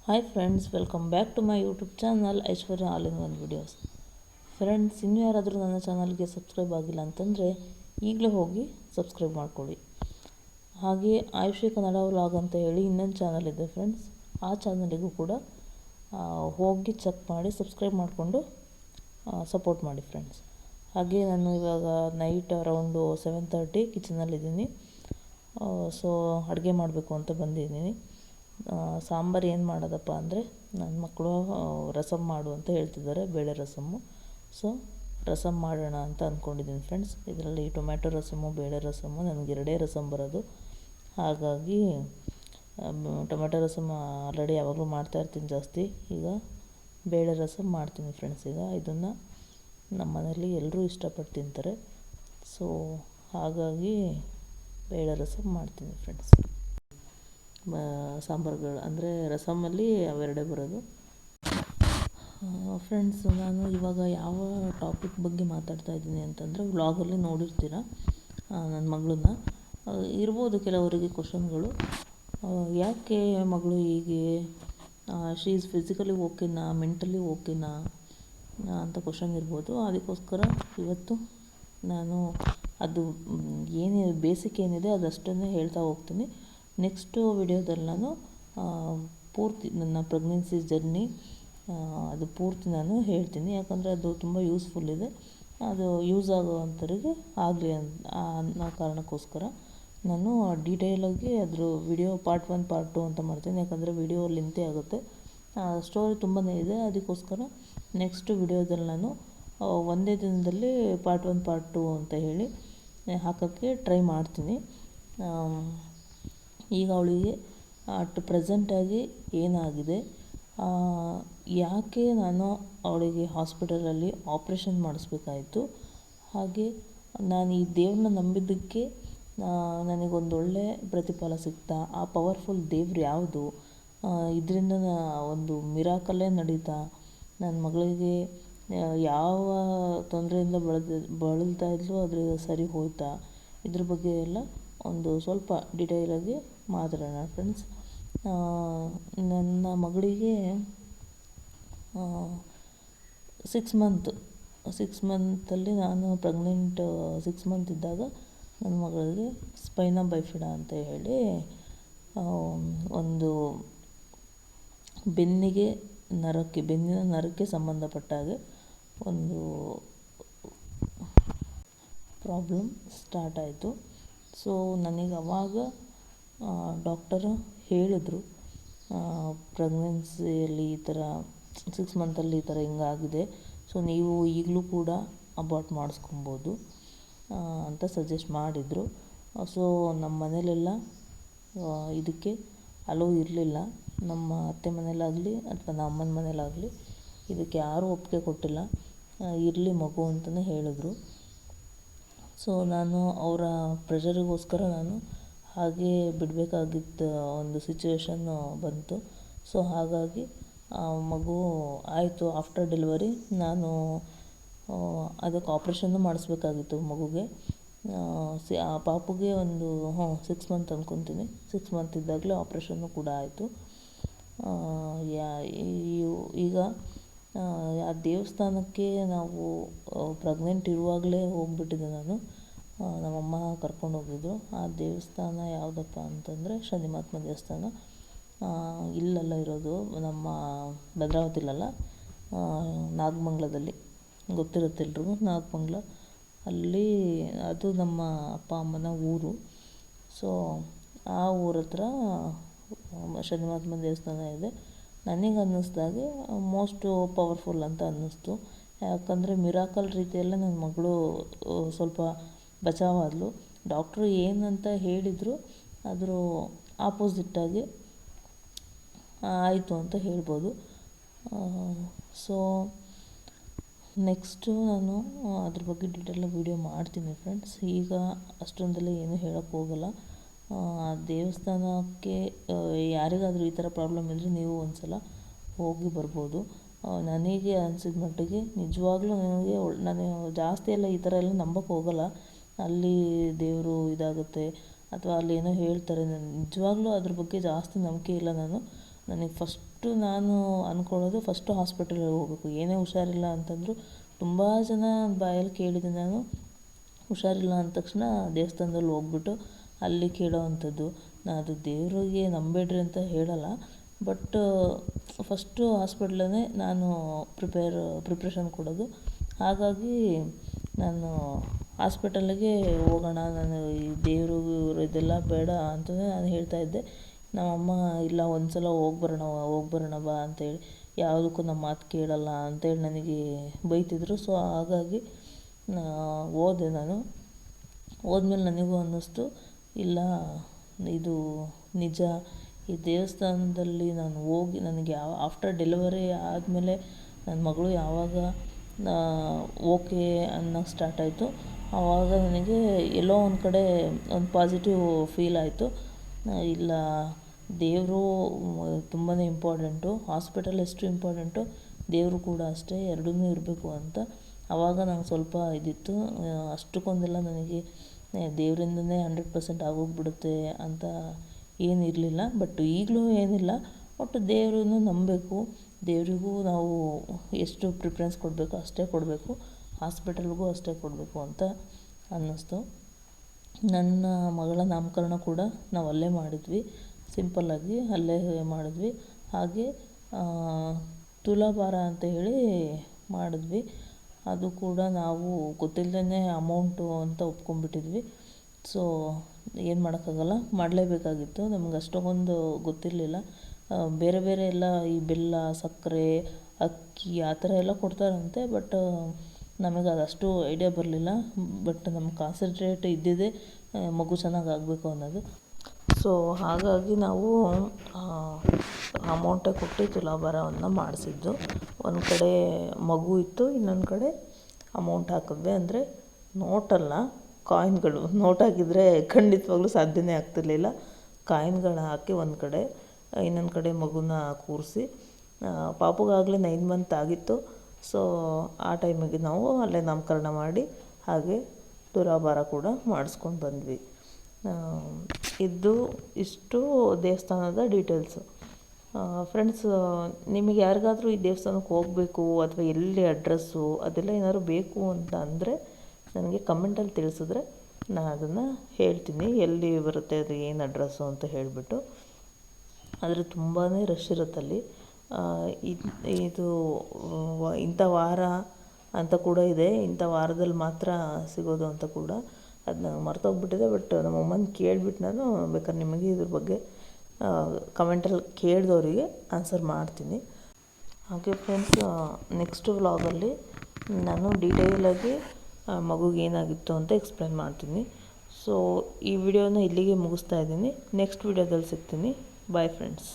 Hi friends, welcome back to my YouTube channel Aishwarya all in one videos. Friends, ಇನ್ನೂ ಯಾರಾದರೂ ನನ್ನ ಚಾನಲ್ಗೆ subscribe ಆಗಿಲ್ಲ ಅಂತಂದರೆ ಈಗಲೇ ಹೋಗಿ ಸಬ್ಸ್ಕ್ರೈಬ್ ಮಾಡ್ಕೊಳ್ಳಿ. ಹಾಗೆ ಆಯುಷಿ ಕನ್ನಡ ವ್ಲಾಗ್ ಅಂತ ಹೇಳಿ ಇನ್ನೊಂದು ಚಾನಲ್ ಇದೆ ಫ್ರೆಂಡ್ಸ್. ಆ ಚಾನಲಿಗೂ ಕೂಡ ಹೋಗಿ ಚೆಕ್ ಮಾಡಿ ಸಬ್ಸ್ಕ್ರೈಬ್ ಮಾಡಿಕೊಂಡು ಸಪೋರ್ಟ್ ಮಾಡಿ ಫ್ರೆಂಡ್ಸ್. ಹಾಗೆ ನಾನು ಇವಾಗ ನೈಟ್ ಅರೌಂಡು 7:30 ಕಿಚನಲ್ಲಿದ್ದೀನಿ. ಸೊ ಅಡುಗೆ ಮಾಡಬೇಕು ಅಂತ ಬಂದಿದ್ದೀನಿ. ಸಾಂಬಾರು ಏನು ಮಾಡೋದಪ್ಪ ಅಂದರೆ, ನನ್ನ ಮಕ್ಕಳು ರಸಮ್ ಮಾಡು ಅಂತ ಹೇಳ್ತಿದ್ದಾರೆ, ಬೇಳೆ ರಸಮ್ಮು. ಸೊ ರಸಮ್ ಮಾಡೋಣ ಅಂತ ಅಂದ್ಕೊಂಡಿದ್ದೀನಿ ಫ್ರೆಂಡ್ಸ್. ಇದರಲ್ಲಿ ಟೊಮ್ಯಾಟೊ ರಸಮ್ಮು, ಬೇಳೆ ರಸಮ್ಮು, ನನಗೆ ಎರಡೇ ರಸಮ್ ಬರೋದು. ಹಾಗಾಗಿ ಟೊಮ್ಯಾಟೊ ರಸಮ್ ಆಲ್ರೆಡಿ ಯಾವಾಗಲೂ ಮಾಡ್ತಾಯಿರ್ತೀನಿ ಜಾಸ್ತಿ. ಈಗ ಬೇಳೆ ರಸಮ್ ಮಾಡ್ತೀನಿ ಫ್ರೆಂಡ್ಸ್. ಈಗ ಇದನ್ನು ನಮ್ಮ ಮನೆಯಲ್ಲಿ ಎಲ್ಲರೂ ಇಷ್ಟಪಟ್ಟು ತಿಂತಾರೆ. ಸೊ ಹಾಗಾಗಿ ಬೇಳೆ ರಸಮ್ ಮಾಡ್ತೀನಿ ಫ್ರೆಂಡ್ಸ್. ಸಾಂಬಾರುಗಳು ಅಂದರೆ ರಸಮಲ್ಲಿ ಅವೆರಡೇ ಬರೋದು ಫ್ರೆಂಡ್ಸ್. ನಾನು ಇವಾಗ ಯಾವ ಟಾಪಿಕ್ ಬಗ್ಗೆ ಮಾತಾಡ್ತಾ ಇದ್ದೀನಿ ಅಂತಂದರೆ, ವ್ಲಾಗಲ್ಲಿ ನೋಡಿರ್ತೀರ ನನ್ನ ಮಗಳನ್ನ. ಇರ್ಬೋದು ಕೆಲವರಿಗೆ ಕ್ವಶನ್ಗಳು, ಯಾಕೆ ಮಗಳು ಹೀಗೆ, ಶಿ ಈಸ್ ಫಿಸಿಕಲಿ ಓಕೆನಾ, ಮೆಂಟಲಿ ಓಕೆನಾ ಅಂತ ಕ್ವಶನ್ ಇರ್ಬೋದು. ಅದಕ್ಕೋಸ್ಕರ ಇವತ್ತು ನಾನು ಅದು ಏನಿದೆ ಬೇಸಿಕ್ ಏನಿದೆ ಅದಷ್ಟನ್ನೇ ಹೇಳ್ತಾ ಹೋಗ್ತೀನಿ. ನೆಕ್ಸ್ಟು ವಿಡಿಯೋದಲ್ಲಿ ನಾನು ಪೂರ್ತಿ ನನ್ನ ಪ್ರೆಗ್ನೆನ್ಸಿ ಜರ್ನಿ ಅದು ಪೂರ್ತಿ ನಾನು ಹೇಳ್ತೀನಿ. ಯಾಕಂದರೆ ಅದು ತುಂಬ ಯೂಸ್ಫುಲ್ ಇದೆ. ಅದು ಯೂಸ್ ಆಗೋವಂಥವ್ರಿಗೆ ಆಗಲಿ ಅನ್ನೋ ಕಾರಣಕ್ಕೋಸ್ಕರ ನಾನು ಡೀಟೇಲಾಗಿ ಅದ್ರ ವಿಡಿಯೋ ಪಾರ್ಟ್ 1 ಪಾರ್ಟ್ 2 ಅಂತ ಮಾಡ್ತೀನಿ. ಯಾಕಂದರೆ ವಿಡಿಯೋ ಲೆಂತಿ ಆಗುತ್ತೆ, ಸ್ಟೋರಿ ತುಂಬಾ ಇದೆ. ಅದಕ್ಕೋಸ್ಕರ ನೆಕ್ಸ್ಟ್ ವಿಡಿಯೋದಲ್ಲಿ ನಾನು ಒಂದೇ ದಿನದಲ್ಲಿ ಪಾರ್ಟ್ 1 ಪಾರ್ಟ್ 2 ಅಂತ ಹೇಳಿ ಹಾಕೋಕ್ಕೆ ಟ್ರೈ ಮಾಡ್ತೀನಿ. ಈಗ ಅವಳಿಗೆ ಅಟ್ ಪ್ರೆಸೆಂಟಾಗಿ ಏನಾಗಿದೆ, ಯಾಕೆ ನಾನು ಅವಳಿಗೆ ಹಾಸ್ಪಿಟಲಲ್ಲಿ ಆಪ್ರೇಷನ್ ಮಾಡಿಸ್ಬೇಕಾಯಿತು, ಹಾಗೆ ನಾನು ಈ ದೇವ್ರನ್ನ ನಂಬಿದ್ದಕ್ಕೆ ನನಗೊಂದೊಳ್ಳೆ ಪ್ರತಿಫಲ ಸಿಗ್ತಾ, ಆ ಪವರ್ಫುಲ್ ದೇವ್ರು ಯಾವುದು, ಇದರಿಂದ ಒಂದು ಮಿರಾಕಲ್ಲೇ ನಡೀತಾ, ನನ್ನ ಮಗಳಿಗೆ ಯಾವ ತೊಂದರೆಯಿಂದ ಬಳಲ್ತಾ ಇದ್ಲು ಅದ್ರ ಸರಿ ಹೋಯ್ತಾ, ಇದ್ರ ಬಗ್ಗೆ ಎಲ್ಲ ಒಂದು ಸ್ವಲ್ಪ ಡೀಟೇಲಾಗಿ ಮಾತಾಡೋಣ ಫ್ರೆಂಡ್ಸ್. ನನ್ನ ಮಗಳಿಗೆ 6 ಮಂತಲ್ಲಿ ನಾನು ಪ್ರೆಗ್ನೆಂಟ್ 6 ಮಂತ್ ಇದ್ದಾಗ ನನ್ನ ಮಗಳಿಗೆ ಸ್ಪೈನಾ ಬೈಫಿಡಾ ಅಂತ ಹೇಳಿ ಒಂದು ಬೆನ್ನಿನ ನರಕ್ಕೆ ಸಂಬಂಧಪಟ್ಟ ಹಾಗೆ ಒಂದು ಪ್ರಾಬ್ಲಮ್ ಸ್ಟಾರ್ಟ್ ಆಯಿತು. ಸೊ ನನಗೆ ಅವಾಗ ಡಾಕ್ಟರು ಹೇಳಿದರು, ಪ್ರೆಗ್ನೆನ್ಸಿಯಲ್ಲಿ ಈ ಥರ 6 ಮಂತಲ್ಲಿ ಈ ಥರ ಹಿಂಗಾಗಿದೆ, ಸೊ ನೀವು ಈಗಲೂ ಕೂಡ ಅಬಾರ್ಟ್ ಮಾಡಿಸ್ಕೊಬೋದು ಅಂತ ಸಜೆಸ್ಟ್ ಮಾಡಿದರು. ಸೊ ನಮ್ಮ ಮನೇಲೆಲ್ಲ ಇದಕ್ಕೆ ಅಲೋ ಇರಲಿಲ್ಲ. ನಮ್ಮ ಅತ್ತೆ ಮನೇಲಾಗಲಿ ಅಥವಾ ನಮ್ಮ ಅಮ್ಮನ ಮನೇಲಾಗಲಿ ಇದಕ್ಕೆ ಯಾರೂ ಒಪ್ಪಿಗೆ ಕೊಟ್ಟಿಲ್ಲ. ಇರಲಿ ಮಗು ಅಂತಲೇ ಹೇಳಿದ್ರು. ಸೊ ನಾನು ಅವರ ಪ್ರೆಷರಿಗೋಸ್ಕರ ನಾನು ಹಾಗೇ ಬಿಡಬೇಕಾಗಿದ್ದ ಒಂದು ಸಿಚುವೇಶನ್ನು ಬಂತು. ಸೊ ಹಾಗಾಗಿ ಮಗು ಆಯಿತು. ಆಫ್ಟರ್ ಡೆಲಿವರಿ ನಾನು ಅದಕ್ಕೆ ಆಪ್ರೇಷನ್ನು ಮಾಡಿಸ್ಬೇಕಾಗಿತ್ತು ಮಗುಗೆ. ಆ ಪಾಪುಗೆ ಒಂದು 6 ಮಂತ್ ಅಂದ್ಕೊತೀನಿ. 6 ಮಂತ್ ಇದ್ದಾಗಲೇ ಆಪ್ರೇಷನ್ನು ಕೂಡ ಆಯಿತು. ಈಗ ಆ ದೇವಸ್ಥಾನಕ್ಕೆ ನಾವು ಪ್ರೆಗ್ನೆಂಟ್ ಇರುವಾಗಲೇ ಹೋಗ್ಬಿಟ್ಟಿದ್ದೆ ನಾನು. ನಮ್ಮಮ್ಮ ಕರ್ಕೊಂಡೋಗಿದ್ರು. ಆ ದೇವಸ್ಥಾನ ಯಾವುದಪ್ಪ ಅಂತಂದರೆ ಶನಿ ಮಹಾತ್ಮ ದೇವಸ್ಥಾನ. ಇಲ್ಲೆಲ್ಲ ಇರೋದು ನಮ್ಮ ಭದ್ರಾವತಿಲಲ್ಲ, ನಾಗಮಂಗಲದಲ್ಲಿ. ಗೊತ್ತಿರುತ್ತೆ ಎಲ್ರಿಗೂ ನಾಗಮಂಗಲ. ಅಲ್ಲಿ ಅದು ನಮ್ಮ ಅಪ್ಪ ಅಮ್ಮನ ಊರು. ಸೊ ಆ ಊರ ಹತ್ರ ಶನಿ ಮಹಾತ್ಮ ದೇವಸ್ಥಾನ ಇದೆ. ನನಗೆ ಅನ್ನಿಸ್ದಾಗೆ ಮೋಸ್ಟ್ ಪವರ್ಫುಲ್ ಅಂತ ಅನ್ನಿಸ್ತು. ಯಾಕಂದರೆ ಮಿರಾಕಲ್ ರೀತಿಯಲ್ಲೇ ನನ್ನ ಮಗಳು ಸ್ವಲ್ಪ ಬಚಾವಾದಳು. ಡಾಕ್ಟ್ರು ಏನಂತ ಹೇಳಿದರು ಅದ್ರ ಆಪೋಸಿಟ್ಟಾಗಿ ಆಯಿತು ಅಂತ ಹೇಳ್ಬೋದು. ಸೊ ನೆಕ್ಸ್ಟು ನಾನು ಅದ್ರ ಬಗ್ಗೆ ಡೀಟೇಲಾಗಿ ವೀಡಿಯೋ ಮಾಡ್ತೀನಿ ಫ್ರೆಂಡ್ಸ್. ಈಗ ಅಷ್ಟೊಂದೆಲ್ಲ ಏನೂ ಹೇಳೋಕ್ಕೆ ಹೋಗಲ್ಲ. ದೇವಸ್ಥಾನಕ್ಕೆ ಯಾರಿಗಾದರೂ ಈ ಥರ ಪ್ರಾಬ್ಲಮ್ ಇದ್ದರೆ ನೀವು ಒಂದು ಸಲ ಹೋಗಿ ಬರ್ಬೋದು. ನನಗೆ ಅನಿಸಿದ ಮಟ್ಟಿಗೆ ನಿಜವಾಗ್ಲೂ ನಾನು ಜಾಸ್ತಿ ಎಲ್ಲ ಈ ಥರ ಎಲ್ಲ ನಂಬೋಕ್ಕೆ ಹೋಗಲ್ಲ. ಅಲ್ಲಿ ದೇವರು ಇದಾಗುತ್ತೆ ಅಥವಾ ಅಲ್ಲಿ ಏನೋ ಹೇಳ್ತಾರೆ, ನಾನು ನಿಜವಾಗ್ಲೂ ಅದ್ರ ಬಗ್ಗೆ ಜಾಸ್ತಿ ನಂಬಿಕೆ ಇಲ್ಲ. ನನಗೆ ಫಸ್ಟು ನಾನು ಅಂದ್ಕೊಳ್ಳೋದು ಫಸ್ಟು ಹಾಸ್ಪಿಟಲ್ಗೆ ಹೋಗಬೇಕು. ಏನೇ ಹುಷಾರಿಲ್ಲ ಅಂತಂದರೂ ತುಂಬ ಜನ ಬಾಯಲ್ಲಿ ಕೇಳಿದೆ ನಾನು. ಹುಷಾರಿಲ್ಲ ಅಂದ ತಕ್ಷಣ ದೇವಸ್ಥಾನದಲ್ಲಿ ಹೋಗ್ಬಿಟ್ಟು ಅಲ್ಲಿ ಕೇಳೋ ಅಂಥದ್ದು. ನಾನು ಅದು ದೇವರಿಗೆ ನಂಬೇಡ್ರಿ ಅಂತ ಹೇಳಲ್ಲ, ಬಟ್ ಫಸ್ಟು ಹಾಸ್ಪಿಟ್ಲನ್ನೇ ನಾನು ಪ್ರಿಪ್ರೇಷನ್ ಕೊಡೋದು. ಹಾಗಾಗಿ ನಾನು ಹಾಸ್ಪಿಟಲ್ಲಿಗೆ ಹೋಗೋಣ, ನಾನು ಈ ದೇವರು ಇದೆಲ್ಲ ಬೇಡ ಅಂತಲೇ ನಾನು ಹೇಳ್ತಾಯಿದ್ದೆ. ನಮ್ಮಮ್ಮ ಇಲ್ಲ ಒಂದು ಸಲ ಹೋಗ್ಬರೋಣ ಬಾ ಅಂತೇಳಿ, ಯಾವುದಕ್ಕೂ ನಮ್ಮ ಮಾತು ಕೇಳಲ್ಲ ಅಂತೇಳಿ ನನಗೆ ಬೈತಿದ್ರು. ಸೊ ಹಾಗಾಗಿ ಹೋದೆ ನಾನು. ಹೋದ್ಮೇಲೆ ನನಗೂ ಅನ್ನಿಸ್ತು, ಇಲ್ಲ ಇದು ನಿಜ. ಈ ದೇವಸ್ಥಾನದಲ್ಲಿ ನಾನು ಹೋಗಿ ನನಗೆ ಆಫ್ಟರ್ ಡೆಲಿವರಿ ಆದಮೇಲೆ ನನ್ನ ಮಗಳು ಯಾವಾಗ ಓಕೆ ಅನ್ನೋಕ್ಕೆ ಸ್ಟಾರ್ಟ್ ಆಯಿತು, ಆವಾಗ ನನಗೆ ಎಲ್ಲೋ ಒಂದು ಕಡೆ ಒಂದು ಪಾಸಿಟಿವ್ ಫೀಲ್ ಆಯಿತು. ಇಲ್ಲ, ದೇವರು ತುಂಬಾ ಇಂಪಾರ್ಟೆಂಟು, ಹಾಸ್ಪಿಟಲ್ ಎಷ್ಟು ಇಂಪಾರ್ಟೆಂಟು, ದೇವರು ಕೂಡ ಅಷ್ಟೇ, ಎರಡೂ ಇರಬೇಕು ಅಂತ. ಆವಾಗ ನಂಗೆ ಸ್ವಲ್ಪ ಇದಿತ್ತು. ಅಷ್ಟಕ್ಕೊಂದೆಲ್ಲ ನನಗೆ ದೇವರಿಂದನೇ 100% ಆಗೋಗ್ಬಿಡುತ್ತೆ ಅಂತ ಏನಿರಲಿಲ್ಲ. ಬಟ್ ಈಗಲೂ ಏನಿಲ್ಲ, ಒಟ್ಟು ದೇವರನ್ನು ನಂಬಬೇಕು. ದೇವರಿಗೂ ನಾವು ಎಷ್ಟು ಪ್ರಿಫರೆನ್ಸ್ ಕೊಡಬೇಕು ಅಷ್ಟೇ ಕೊಡಬೇಕು, ಹಾಸ್ಪಿಟಲ್ಗೂ ಅಷ್ಟೇ ಕೊಡಬೇಕು ಅಂತ ಅನ್ನಿಸ್ತು. ನನ್ನ ಮಗಳ ನಾಮಕರಣ ಕೂಡ ನಾವು ಅಲ್ಲೇ ಮಾಡಿದ್ವಿ, ಸಿಂಪಲ್ಲಾಗಿ ಅಲ್ಲೇ ಮಾಡಿದ್ವಿ. ಹಾಗೆ ತುಲಾಭಾರ ಅಂತ ಹೇಳಿ ಮಾಡಿದ್ವಿ. ಅದು ಕೂಡ ನಾವು ಗೊತ್ತಿಲ್ಲದೇ ಅಮೌಂಟು ಅಂತ ಒಪ್ಕೊಂಡ್ಬಿಟ್ಟಿದ್ವಿ. ಸೊ ಏನು ಮಾಡೋಕ್ಕಾಗಲ್ಲ, ಮಾಡಲೇಬೇಕಾಗಿತ್ತು. ನಮ್ಗೆ ಅಷ್ಟೊಂದು ಗೊತ್ತಿರಲಿಲ್ಲ. ಬೇರೆ ಬೇರೆ ಎಲ್ಲ ಈ ಬೆಲ್ಲ, ಸಕ್ಕರೆ, ಅಕ್ಕಿ ಆ ಥರ ಎಲ್ಲ ಕೊಡ್ತಾರಂತೆ. ಬಟ್ ನಮಗೆ ಅದಷ್ಟು ಐಡಿಯಾ ಬರಲಿಲ್ಲ. ಬಟ್ ನಮ್ಗೆ ಕಾನ್ಸಂಟ್ರೇಟ್ ಇದ್ದಿದ್ದೇ ಮಗು ಚೆನ್ನಾಗಿ ಆಗಬೇಕು ಅನ್ನೋದು. ಸೊ ಹಾಗಾಗಿ ನಾವು ಅಮೌಂಟೇ ಕೊಟ್ಟು ತುಲಾಭಾರವನ್ನು ಮಾಡಿಸಿದ್ದು. ಒಂದು ಕಡೆ ಮಗು ಇತ್ತು, ಇನ್ನೊಂದು ಕಡೆ ಅಮೌಂಟ್ ಹಾಕಿದ್ವಿ. ಅಂದರೆ ನೋಟಲ್ಲ, ಕಾಯಿನ್ಗಳು. ನೋಟ್ ಹಾಕಿದರೆ ಖಂಡಿತವಾಗ್ಲೂ ಸಾಧ್ಯನೇ ಆಗ್ತಿರ್ಲಿಲ್ಲ. ಕಾಯಿನ್ಗಳು ಹಾಕಿ ಒಂದು ಕಡೆ, ಇನ್ನೊಂದು ಕಡೆ ಮಗುನ ಕೂರಿಸಿ, ಪಾಪುಗಾಗಲೇ 9 ಮಂತ್ ಆಗಿತ್ತು. ಸೊ ಆ ಟೈಮಿಗೆ ನಾವು ಅಲ್ಲೇ ನಾಮಕರಣ ಮಾಡಿ ಹಾಗೆ ತುಲಾಭಾರ ಕೂಡ ಮಾಡಿಸ್ಕೊಂಡು ಬಂದ್ವಿ. ಇಷ್ಟು ದೇವಸ್ಥಾನದ ಡೀಟೇಲ್ಸು. ಫ್ರೆಂಡ್ಸ್, ನಿಮಗೆ ಯಾರಿಗಾದರೂ ಈ ದೇವಸ್ಥಾನಕ್ಕೆ ಹೋಗಬೇಕು ಅಥವಾ ಎಲ್ಲಿ ಅಡ್ರೆಸ್ಸು ಅದೆಲ್ಲ ಏನಾದ್ರು ಬೇಕು ಅಂತ ಅಂದರೆ ನನಗೆ ಕಮೆಂಟಲ್ಲಿ ತಿಳಿಸಿದ್ರೆ ನಾನು ಅದನ್ನು ಹೇಳ್ತೀನಿ, ಎಲ್ಲಿ ಬರುತ್ತೆ, ಅದು ಏನು ಅಡ್ರೆಸ್ಸು ಅಂತ ಹೇಳಿಬಿಟ್ಟು. ಆದರೆ ತುಂಬಾ ರಶ್ ಇರುತ್ತಲ್ಲಿ. ಇದು ಇಂಥ ವಾರ ಅಂತ ಕೂಡ ಇದೆ, ಇಂಥ ವಾರದಲ್ಲಿ ಮಾತ್ರ ಸಿಗೋದು ಅಂತ ಕೂಡ. ಅದು ನನಗೆ ಮರ್ತೋಗ್ಬಿಟ್ಟಿದೆ. ಬಟ್ ನಮ್ಮ ಅಮ್ಮನ ಕೇಳಿಬಿಟ್ಟು ನಾನು ಬೇಕಾದ್ರೆ ನಿಮಗೆ ಇದ್ರ ಬಗ್ಗೆ ಕಮೆಂಟಲ್ಲಿ ಕೇಳಿದವರಿಗೆ ಆನ್ಸರ್ ಮಾಡ್ತೀನಿ. ಹಾಗೆ ಫ್ರೆಂಡ್ಸ್, ನೆಕ್ಸ್ಟ್ ವ್ಲಾಗಲ್ಲಿ ನಾನು ಡೀಟೇಲಾಗಿ ಮಗುಗೆ ಏನಾಗಿತ್ತು ಅಂತ ಎಕ್ಸ್ಪ್ಲೇನ್ ಮಾಡ್ತೀನಿ. ಸೊ ಈ ವಿಡಿಯೋನ ಇಲ್ಲಿಗೆ ಮುಗಿಸ್ತಾ ಇದ್ದೀನಿ. ನೆಕ್ಸ್ಟ್ ವಿಡಿಯೋದಲ್ಲಿ ಸಿಗ್ತೀನಿ. Bye friends.